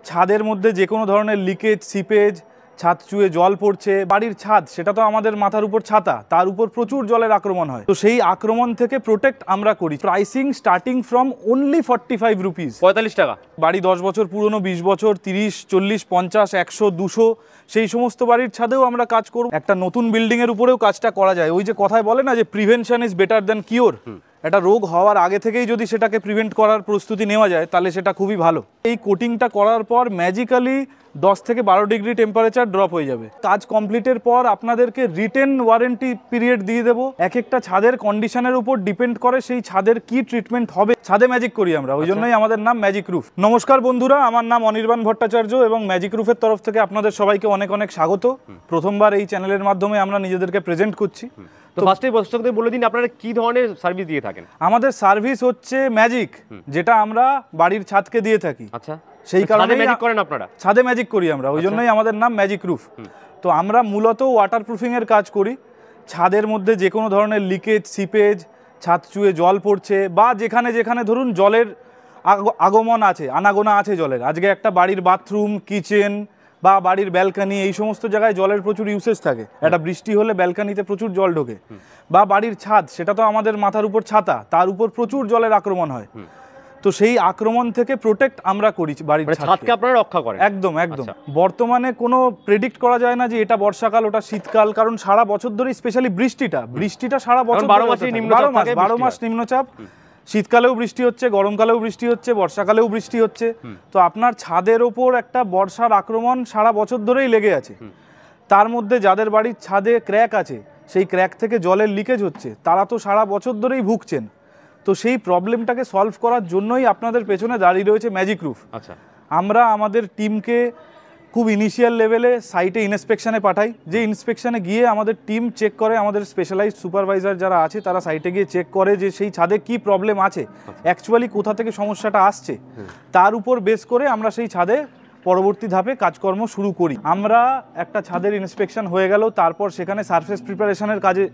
ছাদের মধ্যে যে কোনো ধরনের লিকেজ, সিপেজ, ছাদ চুয়ে জল পড়ছে, বাড়ির ছাদ সেটা তো আমাদের মাথার উপর ছাতা, তার উপর প্রচুর জলের আক্রমণ হয়। তো সেই আক্রমণ থেকে প্রোটেক্ট আমরা করি। Pricing starting from only 45 rupees, 45 টাকা। বাড়ি 10 বছর পুরনো, 20 বছর, 30, 40, 50, 100, 200 সেই সমস্ত বাড়ির ছাদেও আমরা কাজ করব। একটা নতুন বিল্ডিং এর উপরেও কাজটা করা যায়। ওই যে কথায় বলে না যে prevention is better than cure, একটা রোগ হওয়ার আগে থেকেই যদি সেটাকে প্রিভেন্ট করার প্রস্তুতি নেওয়া যায় তাহলে সেটা খুবই ভালো। এই কোটিংটা করার পর ম্যাজিক্যালি 10 থেকে 12 ডিগ্রি টেম্পারেচার ড্রপ হয়ে যাবে। কাজ কমপ্লিটের পর আপনাদেরকে রিটেন ওয়ারেন্টি পিরিয়ড দিয়ে দেবো। এক একটা ছাদের কন্ডিশনের উপর ডিপেন্ড করে সেই ছাদের কি ট্রিটমেন্ট হবে। ছাদে ম্যাজিক করি আমরা, ওই জন্যই আমাদের নাম ম্যাজিক রুফ। নমস্কার বন্ধুরা, আমার নাম অনির্বাণ ভট্টাচার্য এবং ম্যাজিক রুফের তরফ থেকে আপনাদের সবাইকে অনেক অনেক স্বাগত। প্রথমবার এই চ্যানেলের মাধ্যমে আমরা নিজেদেরকে প্রেজেন্ট করছি। তো ফার্স্টেই দর্শকদের বলে দিন আপনারা কি ধরনের সার্ভিস দিয়ে থাকেন। আমাদের সার্ভিস হচ্ছে ম্যাজিক, যেটা আমরা বাড়ির ছাদকে দিয়ে থাকি। আচ্ছা, সেই কারণে ম্যাজিক করেন আপনারা? ছাদে ম্যাজিক করি আমরা, ওই জন্যই আমাদের নাম ম্যাজিক রুফ। তো আমরা মূলত ওয়াটার প্রুফিং এর কাজ করি। ছাদের মধ্যে যে কোনো ধরনের লিকেজ, সিপেজ, ছাদ চুয়ে জল পড়ছে বা যেখানে যেখানে ধরুন জলের আগমন আছে, আনাগোনা আছে জলের। আজকে একটা বাড়ির বাথরুম, কিচেন বা বাড়ির ব্যালকানি, এই সমস্ত জায়গায় জলের প্রচুর ইউসেজ থাকে। একটা বৃষ্টি হলে ব্যালকানিতে প্রচুর জল ঢোকে। বা বাড়ির ছাদ সেটা তো আমাদের মাথার উপর ছাতা, তার উপর প্রচুর জলের আক্রমণ হয়। তো সেই আক্রমণ থেকে প্রোটেক্ট আমরা করি বাড়ির ছাদকে। আপনারা রক্ষা করেন? একদম একদম। বর্তমানে কোনো প্রেডিক্ট করা যায় না যে এটা বর্ষাকাল ওটা শীতকাল, কারণ সারা বছর ধরে স্পেশালি বৃষ্টিটা সারা বছর 12 মাস নিম্নচাপ। শীতকালেও বৃষ্টি হচ্ছে, গরমকালেও বৃষ্টি হচ্ছে, বর্ষাকালেও বৃষ্টি হচ্ছে। তো আপনার ছাদের ওপর একটা বর্ষার আক্রমণ সারা বছর ধরেই লেগে আছে। তার মধ্যে যাদের বাড়ির ছাদে ক্র্যাক আছে, সেই ক্র্যাক থেকে জলের লিকেজ হচ্ছে, তারা তো সারা বছর ধরেই ভুগছেন। তো সেই প্রবলেমটাকে সলভ করার জন্যই আপনাদের পেছনে দাঁড়িয়ে রয়েছে ম্যাজিক রুফ। আচ্ছা, আমরা আমাদের টিমকে খুব ইনিশিয়াল লেভেলে সাইটে ইন্সপেকশনে পাঠাই। যে ইন্সপেকশনে গিয়ে আমাদের টিম চেক করে, আমাদের স্পেশালাইজড সুপারভাইজার যারা আছে তারা সাইটে গিয়ে চেক করে যে সেই ছাদে কি প্রবলেম আছে, অ্যাকচুয়ালি কোথা থেকে সমস্যাটা আসছে। তার উপর বেস করে আমরা সেই ছাদে পরবর্তী ধাপে কাজকর্ম শুরু করি। আমরা একটা ছাদের ইন্সপেকশন হয়ে গেল, তারপর সেখানে সারফেস প্রিপারেশনের কাজে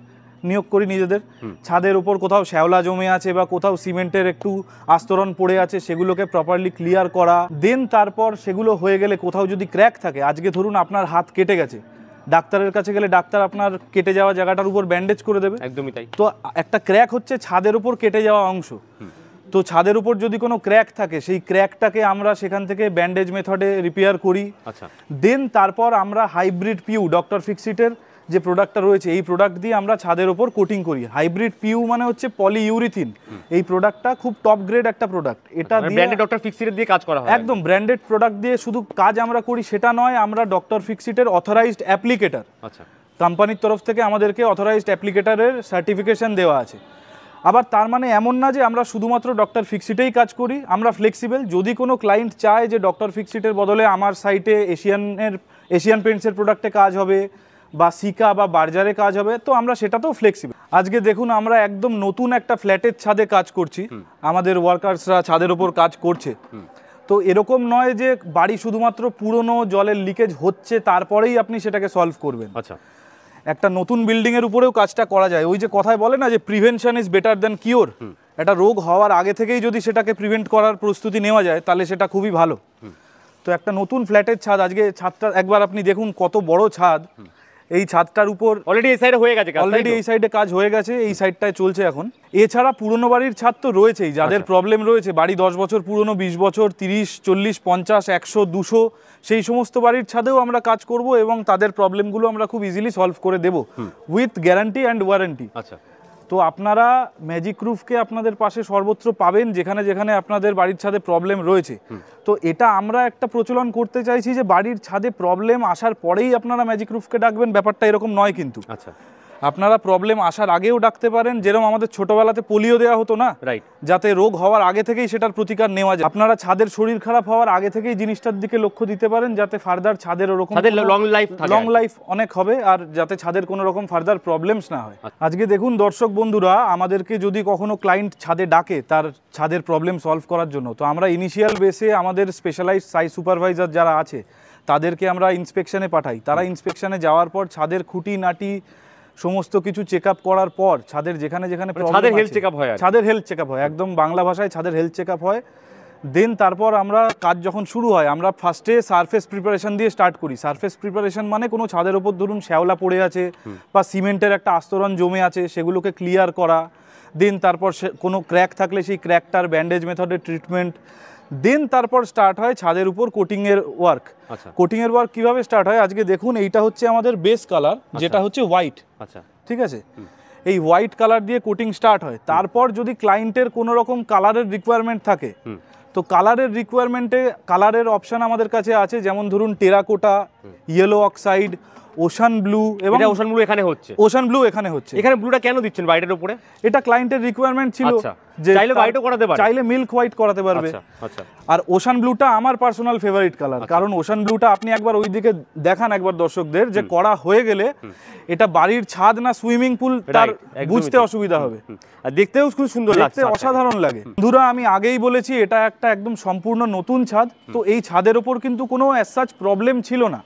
নিয়োগ করি নিজেদের। ছাদের উপর কোথাও শ্যাওলা জমে আছে বা কোথাও সিমেন্টের একটু আস্তরণ পড়ে আছে, সেগুলোকে প্রপারলি ক্লিয়ার করা। দেন তারপর সেগুলো হয়ে গেলে কোথাও যদি ক্র্যাক থাকে, আজকে ধরুন আপনার হাত কেটে গেছে, ডাক্তারের কাছে গেলে ডাক্তার আপনার কেটে যাওয়া জায়গাটার উপর ব্যান্ডেজ করে দেবে। একদমই তাই। তো একটা ক্র্যাক হচ্ছে ছাদের উপর কেটে যাওয়া অংশ। তো ছাদের উপর যদি কোনো ক্র্যাক থাকে, সেই ক্র্যাকটাকে আমরা সেখান থেকে ব্যান্ডেজ মেথডে রিপেয়ার করি। আচ্ছা, দেন তারপর আমরা হাইব্রিড পিউ, ডক্টর ফিক্সিটের যে প্রোডাক্টটা রয়েছে, এই প্রোডাক্ট দিয়ে আমরা ছাদের ওপর কোটিং করি। হাইব্রিড পিউ মানে হচ্ছে পলিইউরিথিন। এই প্রোডাক্টটা খুব টপ গ্রেড একটা প্রোডাক্ট। এটা দিয়ে ব্র্যান্ডেড ডক্টর ফিক্সিটের দিয়ে কাজ করা হয়। একদম ব্র্যান্ডেড প্রোডাক্ট দিয়ে শুধু কাজ আমরা করি সেটা নয়, আমরা ডক্টর ফিক্সিটের অথরাইজড অ্যাপ্লিকেটার। আচ্ছা, কোম্পানির তরফ থেকে আমাদেরকে অথরাইজড অ্যাপ্লিকেটারের সার্টিফিকেশন দেওয়া আছে। আবার তার মানে এমন না যে আমরা শুধুমাত্র ডক্টর ফিক্সিটেই কাজ করি, আমরা ফ্লেক্সিবল। যদি কোনো ক্লায়েন্ট চায় যে ডক্টর ফিক্সিটের বদলে আমার সাইটে এশিয়ান পেইন্টসের প্রোডাক্টে কাজ হবে বা সিকা বা বার্জারে কাজ হবে, তো আমরা সেটাতেও ফ্লেক্সিবল। আজকে দেখুন আমরা একদম নতুন একটা ফ্ল্যাটের ছাদে কাজ করছি, আমাদের ওয়ার্কার্সরা ছাদের ওপর কাজ করছে। তো এরকম নয় যে বাড়ি শুধুমাত্র পুরনো জলের লিকেজ হচ্ছে তারপরেই আপনি সেটাকে সলভ করবেন। আচ্ছা, একটা নতুন বিল্ডিং এর উপরেও কাজটা করা যায়। ওই যে কথায় বলে না যে prevention is better than cure, একটা রোগ হওয়ার আগে থেকেই যদি সেটাকে প্রিভেন্ট করার প্রস্তুতি নেওয়া যায় তাহলে সেটা খুবই ভালো। তো একটা নতুন ফ্ল্যাটের ছাদ, আজকে ছাদটা একবার আপনি দেখুন কত বড় ছাদ। এই ছাদটার উপর অলরেডি এই সাইডে হয়ে গেছে, এই সাইডে কাজ হয়ে গেছে, এই সাইডটায় চলছে এখন। এছাড়া পুরনো বাড়ির ছাদ তো রয়েছেই, যাদের প্রবলেম রয়েছে, বাড়ি 10 বছর পুরনো, 20 বছর, 30, 40, 50, 100, 200 সেই সমস্ত বাড়ির ছাদেও আমরা কাজ করব এবং তাদের প্রবলেমগুলো আমরা খুব ইজিলি সলভ করে দেব উইথ গ্যারান্টি অ্যান্ড ওয়ারেন্টি। আচ্ছা, তো আপনারা ম্যাজিক রুফকে আপনাদের পাশে সর্বত্র পাবেন যেখানে যেখানে আপনাদের বাড়ির ছাদে প্রবলেম রয়েছে। তো এটা আমরা একটা প্রচলন করতে চাইছি যে বাড়ির ছাদে প্রবলেম আসার পরেই আপনারা ম্যাজিক রুফকে ডাকবেন, ব্যাপারটা এরকম নয় কিন্তু। আচ্ছা, আপনারা প্রবলেম আসার আগেও ডাকতে পারেন, যেরকম আমাদের ছোটবেলাতে পোলিও দেওয়া হতো না, রাইট, যাতে রোগ হওয়ার আগে থেকেই সেটার প্রতিকার নেওয়া যায়। আপনারা ছাদের শরীর খারাপ হওয়ার আগে থেকেই জিনিসটার দিকে লক্ষ্য দিতে পারেন, যাতে ফার্দার ছাদের ওরকম লং লাইফ অনেক হবে আর যাতে ছাদের কোনো রকম ফার্দার প্রবলেমস না হয়। আজকে দেখুন দর্শক বন্ধুরা, আমাদেরকে যদি কখনো ক্লায়েন্ট ছাদে ডাকে তার ছাদের প্রবলেম সলভ করার জন্য, তো আমরা ইনিশিয়াল বেসে আমাদের স্পেশালাইজড সাইট সুপারভাইজার যারা আছে তাদেরকে আমরা ইন্সপেকশনে পাঠাই। তারা ইন্সপেকশনে যাওয়ার পর ছাদের খুঁটি নাটি সমস্ত কিছু চেক আপ করার পর ছাদের যেখানে যেখানে ছাদের হেলথ চেক আপ হয়, ছাদের হেলথ চেক আপ হয়, একদম বাংলা ভাষায় ছাদের হেলথ চেক আপ হয়। দেন তারপর আমরা কাজ যখন শুরু হয় আমরা ফার্স্টে সারফেস প্রিপারেশন দিয়ে স্টার্ট করি। সারফেস প্রিপারেশন মানে কোনো ছাদের ওপর ধরুন শ্যাওলা পড়ে আছে বা সিমেন্টের একটা আস্তরণ জমে আছে, সেগুলোকে ক্লিয়ার করা। দেন তারপর কোনো ক্র্যাক থাকলে সেই ক্র্যাকটার ব্যান্ডেজ মেথডের ট্রিটমেন্ট। দেন তারপর স্টার্ট হয় ছাদের উপর কোটিংয়ের ওয়ার্ক। আচ্ছা কোটিংয়ের ওয়ার্ক কীভাবে স্টার্ট হয়, আজকে দেখুন এইটা হচ্ছে আমাদের বেস কালার, যেটা হচ্ছে হোয়াইট। আচ্ছা ঠিক আছে, এই হোয়াইট কালার দিয়ে কোটিং স্টার্ট হয়। তারপর যদি ক্লায়েন্টের কোনো রকম কালারের রিকোয়ারমেন্ট থাকে, তো কালারের রিকোয়ারমেন্টে কালারের অপশন আমাদের কাছে আছে, যেমন ধরুন terracotta, yellow oxide, ocean blue. এবং ওশান ব্লু এখানে হচ্ছে, ওশান ব্লু এখানে হচ্ছে। এখানে ব্লুটা কেন দিচ্ছেন বাইরের উপরে? এটা ক্লায়েন্টের রিকোয়ারমেন্ট ছিল, আচ্ছা, চাইলে হোয়াইটও করাতে পারে, চাইলে মিল্ক হোয়াইট করাতে পারবে। আচ্ছা আচ্ছা। আর ওশান ব্লুটা আমার পার্সোনাল ফেভারিট কালার, কারণ ওশান ব্লুটা আপনি একবার ওই দিকে দেখান একবার দর্শকদের, যে করা হয়ে গেলে এটা বাড়ির ছাদ না সুইমিং পুল তার বুঝতে অসুবিধা হবে। আর দেখতেও খুব সুন্দর লাগছে, অসাধারণ লাগে। বন্ধুরা আমি আগেই বলেছি এটা একটা একদম সম্পূর্ণ নতুন ছাদ। তো এই ছাদের ওপর কিন্তু কোনো অ্যাজ সাচ প্রবলেম ছিল না,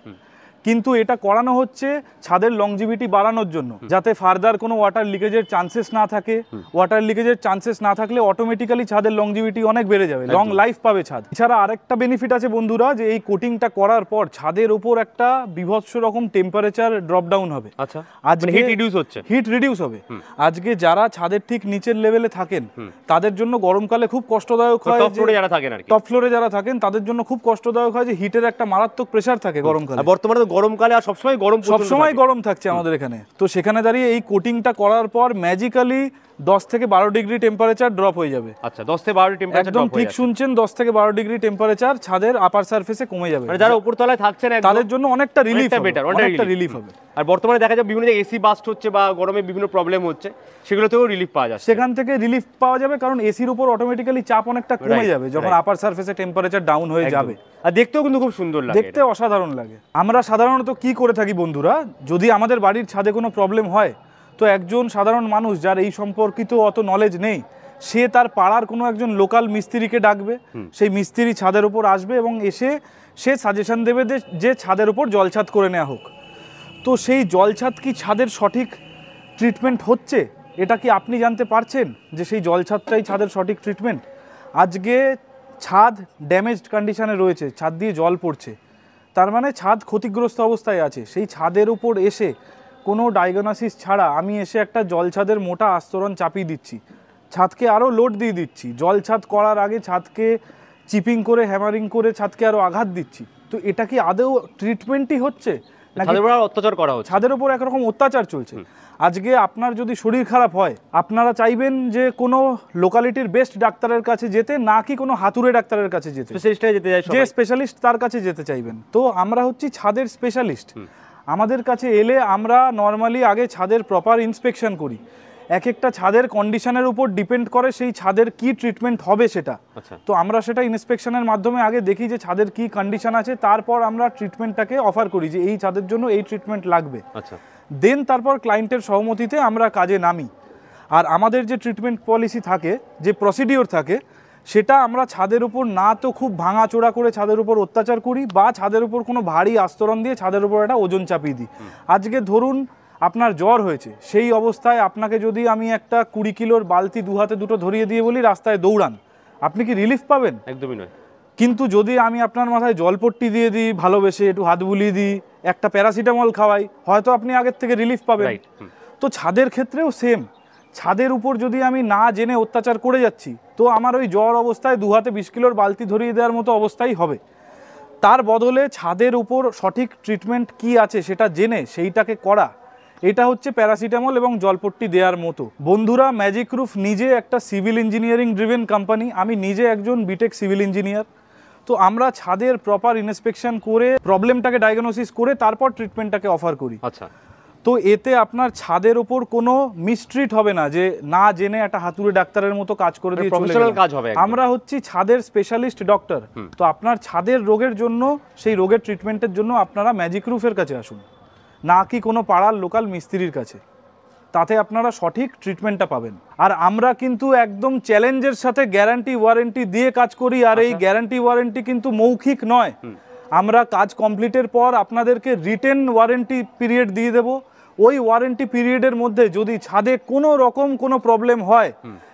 কিন্তু এটা করানো হচ্ছে ছাদের লংজিভিটি বাড়ানোর জন্য, যাতে ফার্দার কোনো ওয়াটার লিকেজের চান্সেস না থাকে। ওয়াটার লিকেজের চান্সেস না থাকলে অটোমেটিক্যালি ছাদের লংজিভিটি অনেক বেড়ে যাবে, লং লাইফ পাবে ছাদ। এছাড়া আরেকটা বেনিফিট আছে বন্ধুরা, যে এই কোটিংটা করার পর ছাদের উপর একটা বিভৎস রকম টেম্পারেচার ড্রপ ডাউন হবে। আচ্ছা, আজকে হিট রিডিউস হচ্ছে, হিট রিডিউস হবে। আজকে যারা ছাদের ঠিক নিচের লেভেলে থাকেন তাদের জন্য গরমকালে খুব কষ্টদায়ক হয়। টপ ফ্লোরে যারা থাকেন, টপ ফ্লোরে যারা থাকেন তাদের জন্য খুব কষ্টদায়ক হয় যে হিটের একটা মারাত্মক প্রেসার থাকে গরমকালে। বর্তমানে গরমকালে আর সবসময় গরম থাকছে আমাদের এখানে। তো সেখানে দাঁড়িয়ে এই কোটিংটা করার পর ম্যাজিক্যালি 10 থেকে 12 ডিগ্রি টেম্পারেচার ড্রপ হয়ে যাবে। আচ্ছা, 10 থেকে 12 টেম্পারেচার একদম ঠিক শুনছেন, 10 থেকে 12 ডিগ্রি টেম্পারেচার ছাদের আপার সারফেসে কমে যাবে। মানে যারা উপর তলায় থাকছেন তাদের জন্য অনেকটা রিলিফ, অনেকটা রিলিফ হবে। আর বর্তমানে দেখা যায় বিভিন্ন জায়গায় এসি বাস্ট হচ্ছে বা গরমে বিভিন্ন প্রবলেম হচ্ছে, সেগুলোতেও রিলিফ পাওয়া যাচ্ছে। সেখান থেকে রিলিফ পাওয়া যাবে, কারণ এসির উপর অটোমেটিক্যালি চাপ অনেকটা কমে যাবে যখন আপার সারফেসে টেম্পারেচার ডাউন হয়ে যাবে। আর দেখতেও কিন্তু খুব সুন্দর লাগে, দেখতে অসাধারণ লাগে। আমরা সাধারণত কি করে থাকি বন্ধুরা, যদি আমাদের বাড়ির ছাদে কোনো প্রবলেম হয়, তো একজন সাধারণ মানুষ যার এই সম্পর্কিত অত নলেজ নেই, সে তার পাড়ার কোনো একজন লোকাল মিস্ত্রিকে ডাকবে। সেই মিস্ত্রি ছাদের উপর আসবে এবং এসে সে সাজেশন দেবে যে ছাদের উপর জলছাদ করে নেওয়া হোক। তো সেই জলছাদ কি ছাদের সঠিক ট্রিটমেন্ট হচ্ছে, এটা কি আপনি জানতে পারছেন যে সেই জলছাদটাই ছাদের সঠিক ট্রিটমেন্ট? আজকে ছাদ ড্যামেজড কন্ডিশনে রয়েছে, ছাদ দিয়ে জল পড়ছে, তার মানে ছাদ ক্ষতিগ্রস্ত অবস্থায় আছে। সেই ছাদের উপর এসে কোনো ডায়াগনোসিস ছাড়া আমি এসে একটা জলছাদের মোটা আস্তরণ চাপিয়ে দিচ্ছি, ছাদকে আরও লোড দিয়ে দিচ্ছি, জলছাদ করার আগে ছাদকে চিপিং করে হ্যামারিং করে ছাদকে আরও আঘাত দিচ্ছি। তো এটা কি আদৌ ট্রিটমেন্টই হচ্ছে, ছাদের উপর অত্যাচার করা হচ্ছে? ছাদের উপর একরকম অত্যাচার চলছে। আজকে আপনার যদি শরীর খারাপ হয়, আপনারা চাইবেন যে কোনো লোকালিটির বেস্ট ডাক্তারের কাছে যেতে, না কি কোনো হাতুড়ে ডাক্তারের কাছে যেতে, যে স্পেশালিস্ট তার কাছে যেতে চাইবেন। তো আমরা হচ্ছি ছাদের স্পেশালিস্ট। আমাদের কাছে এলে আমরা নর্মালি আগে ছাদের প্রপার ইন্সপেকশন করি। এক একটা ছাদের কন্ডিশনের উপর ডিপেন্ড করে সেই ছাদের কি ট্রিটমেন্ট হবে সেটা। তো আমরা সেটা ইন্সপেকশনের মাধ্যমে আগে দেখি যে ছাদের কি কন্ডিশন আছে, তারপর আমরা ট্রিটমেন্টটাকে অফার করি যে এই ছাদের জন্য এই ট্রিটমেন্ট লাগবে। দেন তারপর ক্লায়েন্টের সহমতিতে আমরা কাজে নামি। আর আমাদের যে ট্রিটমেন্ট পলিসি থাকে, যে প্রসিডিওর থাকে, সেটা আমরা ছাদের উপর না তো খুব ভাঙাচোরা করে ছাদের উপর অত্যাচার করি, বা ছাদের উপর কোনো ভারী আস্তরণ দিয়ে ছাদের উপর একটা ওজন চাপিয়ে দিই। আজকে ধরুন আপনার জ্বর হয়েছে, সেই অবস্থায় আপনাকে যদি আমি একটা 20 কিলোর বালতি দু হাতে দুটো ধরিয়ে দিয়ে বলি রাস্তায় দৌড়ান, আপনি কি রিলিফ পাবেন? একদমই নয়। কিন্তু যদি আমি আপনার মাথায় জলপট্টি দিয়ে দিই, ভালোবেসে একটু হাত বুলিয়ে দিই, একটা প্যারাসিটামল খাওয়াই, হয়তো আপনি আগের থেকে রিলিফ পাবেন। তো ছাদের ক্ষেত্রেও সেম। ছাদের উপর যদি আমি না জেনে অত্যাচার করে যাচ্ছি, তো আমার ওই জ্বর অবস্থায় দু হাতে 20 কিলোর বালতি ধরিয়ে দেওয়ার মতো অবস্থাই হবে। তার বদলে ছাদের উপর সঠিক ট্রিটমেন্ট কি আছে সেটা জেনে সেইটাকে করা, এটা হচ্ছে প্যারাসিটামল এবং জলপট্টি দেওয়ার মতো। বন্ধুরা, ম্যাজিক রুফ নিজে একটা সিভিল ইঞ্জিনিয়ারিং ড্রিভেন কোম্পানি। আমি নিজে একজন বিটেক সিভিল ইঞ্জিনিয়ার। তো আমরা ছাদের প্রপার ইন্সপেকশন করে প্রবলেমটাকে ডায়াগনোসিস করে তারপর ট্রিটমেন্টটাকে অফার করি। আচ্ছা, তো এতে আপনার ছাদের ওপর কোনো মিসট্রিট হবে না, যে না জেনে একটা হাতুড়ে ডাক্তারের মতো কাজ করে দিয়ে চলে গেল। আমরা হচ্ছি ছাদের স্পেশালিস্ট ডক্টর। তো আপনার ছাদের রোগের জন্য, সেই রোগের ট্রিটমেন্টের জন্য আপনারা ম্যাজিক রুফের কাছে আসুন, না কি কোনো পাড়ার লোকাল মিস্ত্রির কাছে। তাতে আপনারা সঠিক ট্রিটমেন্টটা পাবেন। আর আমরা কিন্তু একদম চ্যালেঞ্জের সাথে গ্যারান্টি ওয়ারেন্টি দিয়ে কাজ করি। আর এই গ্যারান্টি ওয়ারেন্টি কিন্তু মৌখিক নয়। আমরা কাজ কমপ্লিটের পর আপনাদেরকে রিটেন ওয়ারেন্টি পিরিয়ড দিয়ে দেব। ওই ওয়ারেন্টি পিরিয়ডের মধ্যে যদি ছাদে কোনো রকম কোনো প্রবলেম হয়,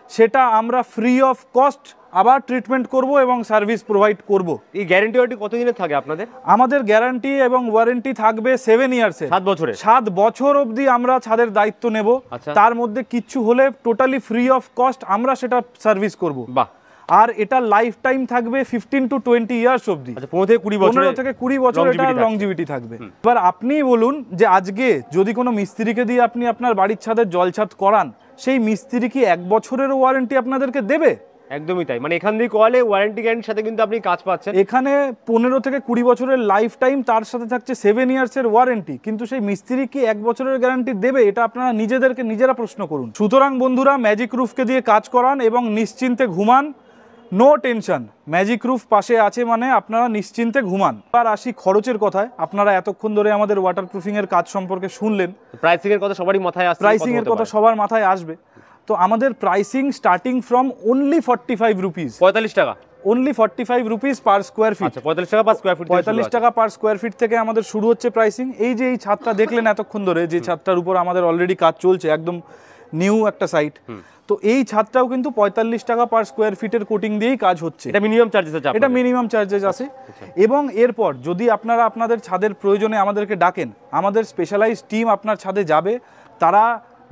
সেটা আমরা ফ্রি অফ কস্ট আবার ট্রিটমেন্ট করব এবং সার্ভিস প্রোভাইড করব। এই গ্যারান্টি ওয়ারেন্টি কতদিনের থাকে আপনাদের? আমাদের গ্যারান্টি এবং ওয়ারেন্টি থাকবে 7 ইয়ার্সের, 7 বছরের। 7 বছর অবধি আমরা ছাদের দায়িত্ব নেব। আচ্ছা। তার মধ্যে কিচ্ছু হলে টোটালি ফ্রি অফ কস্ট আমরা সেটা সার্ভিস করব। বাহ। আর এটা লাইফ টাইম থাকবে 15 to 20 ইয়ার্স অবধি। আচ্ছা, 15 থেকে 20 বছর। 15 থেকে 20 বছর এটা লংজিভিটি থাকবে। এবার আপনি বলুন যে আজকে যদি কোনো মিস্ত্রিকে দিয়ে আপনি আপনার বাড়ির ছাদের জলছাদ করান, সেই মিস্ত্রি কি 1 বছরের ওয়ারেন্টি আপনাদেরকে দেবে? একদমই তাই, মানে এখান থেকে করালে ওয়ারেন্টি গ্যারান্টির সাথে কিন্তু আপনি কাজ পাচ্ছেন। এখানে 15 থেকে 20 বছরের লাইফ টাইম, তার সাথে থাকছে 7 ইয়ার্সের ওয়ারেন্টি, কিন্তু সেই মিস্ত্রি কি 1 বছরের গ্যারান্টি দেবে? এটা আপনারা নিজেদেরকে নিজেরা প্রশ্ন করুন। সুতরাং বন্ধুরা, ম্যাজিক রুফকে দিয়ে কাজ করান এবং নিশ্চিন্তে ঘুমান, নো টেনশন। ম্যাজিক রুফ পাশে আছে মানে আপনারা নিশ্চিন্তে ঘুমান। আর আসি খরচের কথায়। আপনারা এতক্ষণ ধরে আমাদের ওয়াটারপ্রুফিং এর কাজ সম্পর্কে শুনলেন। প্রাইসিং এর কথা সবারই মাথায় আসছে, প্রাইসিং এর কথা সবার মাথায় আসবে। তো আমাদের pricing starting from only 45 rupees, 45 টাকা, only 45 rupees per square feet. আচ্ছা, 45 টাকা পার স্কোয়ার ফিট, 45 টাকা পার স্কোয়ার ফিট থেকে আমাদের শুরু হচ্ছে প্রাইসিং। এই যে এই ছাদটা দেখলেন এতক্ষণ ধরে, যে ছাদটার উপর আমাদের অলরেডি কাজ চলছে, একদম নিউ একটা সাইট, তো এই ছাদটাও কিন্তু 45 টাকা পার স্কোয়ার ফিটের কোটিং দিয়েই কাজ হচ্ছে। এটা মিনিমাম চার্জেস আছে, এটা মিনিমাম চার্জেস আছে। এবং এরপর যদি আপনারা আপনাদের ছাদের প্রয়োজনে আমাদেরকে ডাকেন, আমাদের স্পেশালাইজড টিম আপনার ছাদে যাবে, তারা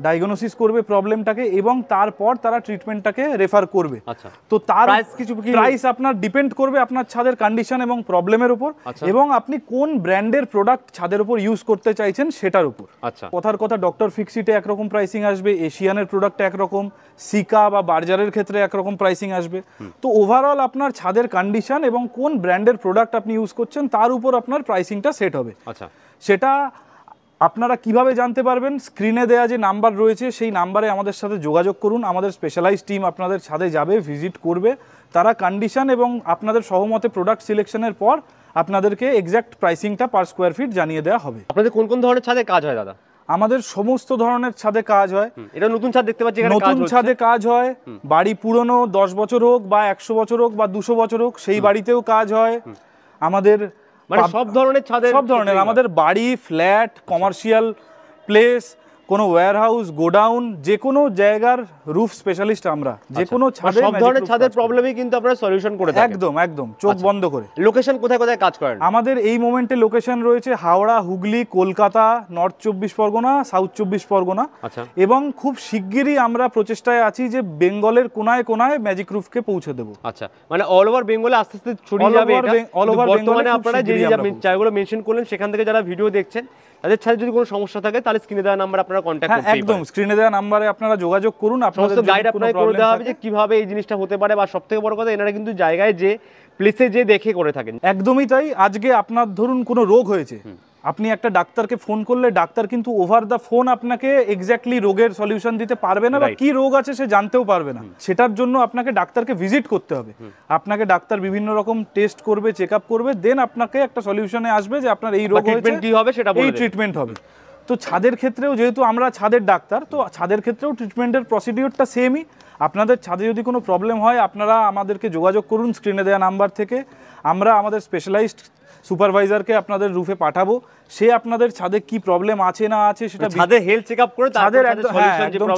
ডায়াগনোসিস করবে প্রবলেমটাকে এবং তারপর তারা ট্রিটমেন্টটাকে রেফার করবে। আচ্ছা। তো তার কিছু প্রাইস আপনার ডিপেন্ড করবে আপনার ছাদের কন্ডিশন এবং প্রবলেমের উপর, এবং আপনি কোন ব্র্যান্ডের প্রোডাক্ট ছাদের উপর ইউজ করতে চাইছেন সেটার উপর। আচ্ছা। কথার কথা, ডক্টর ফিক্সিটে একরকম প্রাইসিং আসবে, এশিয়ানের প্রোডাক্ট একরকম, সিকা বা বার্জারের ক্ষেত্রে একরকম প্রাইসিং আসবে। তো ওভারঅল আপনার ছাদের কন্ডিশন এবং কোন ব্র্যান্ডের প্রোডাক্ট আপনি ইউজ করছেন তার উপর আপনার প্রাইসিংটা সেট হবে। আচ্ছা। সেটা আপনারা কিভাবে জানতে পারবেন? স্ক্রিনে দেওয়া যে নাম্বার রয়েছে সেই নাম্বারে আমাদের সাথে যোগাযোগ করুন। আমাদের স্পেশালাইজড টিম আপনাদের ছাদে যাবে, ভিজিট করবে, তারা কন্ডিশন এবং আপনাদের সহমতে প্রোডাক্ট সিলেকশনের পর আপনাদেরকে এক্স্যাক্ট প্রাইসিংটা পার স্কোয়ার ফিট জানিয়ে দেওয়া হবে। আপনাদের কোন কোন ধরনের ছাদে কাজ হয় দাদা? আমাদের সমস্ত ধরনের ছাদে কাজ হয়। এটা নতুন ছাদ দেখতে পাচ্ছি, নতুন ছাদে কাজ হয়, বাড়ি পুরনো 10 বছর হোক বা 100 বছর হোক বা 200 বছর হোক, সেই বাড়িতেও কাজ হয়। আমাদের মানে সব ধরনের ছাদে, সব ধরনের, আমাদের বাড়ি, ফ্ল্যাট, কমার্শিয়াল প্লেস, কোনো ওয়্যারহাউস, গোডাউন, যে কোনো জায়গার রুফ স্পেশালিস্ট আমরা। যে কোনো ছাদে, সব ধরনের ছাদের প্রবলেমই কিন্তু আপনারা সলিউশন করে থাকেন। একদম একদম চোখ বন্ধ করে। লোকেশন কোথায় কোথায় কাজ করেন? আমাদের এই মোমেন্টে লোকেশন রয়েছে হাওড়া, হুগলি, কলকাতা, নর্থ 24 পরগনা, সাউথ 24 পরগনা। আচ্ছা। এবং খুব শিগগিরই আমরা প্রচেষ্টায় আছি যে বেঙ্গলের কোনায় কোনায় ম্যাজিক রুফকে পৌঁছে দেব। আচ্ছা, মানে অল ওভার বেঙ্গলে আস্তে আস্তে ছড়িয়ে যাবে এটা। অল ওভার বর্তমানে আপনারা যে জায়গাগুলো মেনশন করলেন সেখান থেকে যারা ভিডিও দেখছেন, তাদের ছাদে যদি কোনো সমস্যা থাকে তাহলে স্ক্রিনে দেওয়া নাম্বার আপনারা কন্ট্যাক্ট করতে পারেন। একদম স্ক্রিনে দেওয়া নাম্বারে আপনারা যোগাযোগ করুন। আপনাদের গাইড আপনাদের করে দেওয়া হবে যে কিভাবে এই জিনিসটা হতে পারে, বা সবথেকে বড় কথা এনারা কিন্তু জায়গায় যে প্লেসে যে দেখে করে থাকেন। একদমই তাই। আজকে আপনার ধরুন কোনো রোগ হয়েছে, আপনি একটা ডাক্তারকে ফোন করলে ডাক্তার কিন্তু ওভার দ্য ফোন আপনাকে এক্স্যাক্টলি রোগের সলিউশন দিতে পারবে না, বা কি রোগ আছে সে জানতেও পারবে না। সেটার জন্য আপনাকে ডাক্তারকে ভিজিট করতে হবে। আপনাকে ডাক্তার বিভিন্ন রকম টেস্ট করবে, চেক আপ করবে, দেন আপনাকে একটা সলিউশনে আসবে যে আপনার এই রোগ হয়েছে, কি হবে সেটা এই ট্রিটমেন্ট হবে। তো ছাদের ক্ষেত্রেও যেহেতু আমরা ছাদের ডাক্তার, তো ছাদের ক্ষেত্রেও ট্রিটমেন্টের প্রসিডিওরটা সেমই। আপনাদের ছাদে যদি কোনো প্রবলেম হয় আপনারা আমাদেরকে যোগাযোগ করুন স্ক্রিনে দেওয়া নাম্বার থেকে। আমরা আমাদের স্পেশালাইজড সুপারভাইজারকে আপনাদের রুফে পাঠাবো, সে আপনাদের ছাদে কি প্রবলেম আছে না আছে সেটা ছাদের হেলথ চেকআপ করে, ছাদের একদম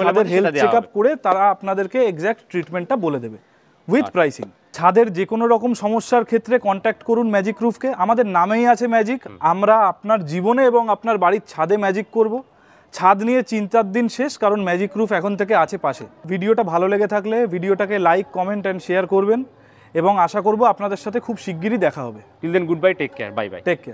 ছাদের হেলথ চেকআপ করে তারা আপনাদেরকে এক্স্যাক্ট ট্রিটমেন্টটা বলে দেবে উইথ প্রাইসিং। ছাদের যে কোনো রকম সমস্যার ক্ষেত্রে কন্ট্যাক্ট করুন ম্যাজিক রুফকে। আমাদের নামেই আছে ম্যাজিক। আমরা আপনার জীবনে এবং আপনার বাড়ির ছাদে ম্যাজিক করব। ছাদ নিয়ে চিন্তার দিন শেষ, কারণ ম্যাজিক রুফ এখন থেকে আছে পাশে। ভিডিওটা ভালো লেগে থাকলে ভিডিওটাকে লাইক, কমেন্ট অ্যান্ড শেয়ার করবেন, এবং আশা করব আপনাদের সাথে খুব শিগগিরই দেখা হবে। Till then good bye, take care, bye bye, take care.